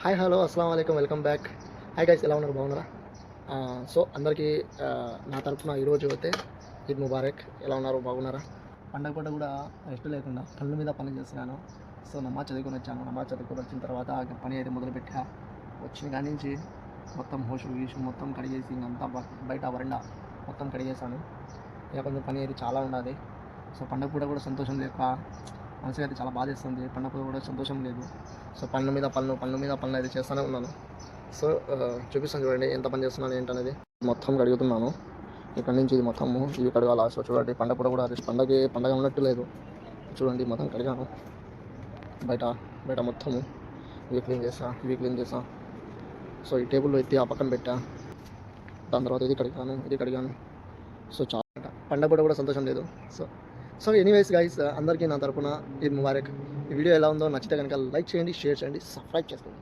Hi hello అస్సలం అయికం welcome back. Hi guys, ఎలా ఉన్నారు? బాగున్నారా? సో అందరికీ నా తరపున ఈరోజు అయితే ఈద్ ముబారక్. ఎలా ఉన్నారు? బాగున్నారా? పండగ పూట కూడా రెస్ట్ లేకుండా కళ్ళు మీద పని చేస్తున్నాను. సో నమాజ్ చదువుకొని వచ్చాను. నమాజ్ చదువుకొని వచ్చిన తర్వాత పని అయితే మొదలుపెట్టా. వచ్చిన కాడి నుంచి మొత్తం హోషులు గీషు మొత్తం కడిగేసి ఇంకంతా బయట వరండా మొత్తం కడిగేసాను. ఇక కొంచెం పని అయితే చాలా ఉన్నది. సో పండగ పూట కూడా సంతోషం లేక మనసుకి అయితే చాలా బాధేస్తుంది. పండగ పూట కూడా సంతోషం లేదు. సో పనుల మీద పనులు అయితే చేస్తూనే ఉన్నాను. సో చూపిస్తాను చూడండి ఎంత పని చేస్తున్నాను ఏంటనేది. మొత్తం కడుగుతున్నాను. ఇక్కడి నుంచి ఇది మొత్తము ఇవి కడగాల. సో చూడండి పండగ పూట కూడా పండగ ఉన్నట్టు లేదు. చూడండి మొత్తం కడిగాను. బయట బయట మొత్తము ఇవి క్లీన్ చేసా. సో ఈ టేబుల్లో ఎత్తి ఆ పక్కన పెట్టా. దాని తర్వాత ఇది కడిగాను. సో చాలా పండగ పూట కూడా సంతోషం లేదు. సో ఎనీవేస్ గైస్, అందరికీ నా తరపున ఈద్ ముబారక్. ఈ వీడియో ఎలా ఉందో నచ్చితే కనుక లైక్ చేయండి, షేర్ చేయండి, సబ్స్క్రైబ్ చేసుకోండి.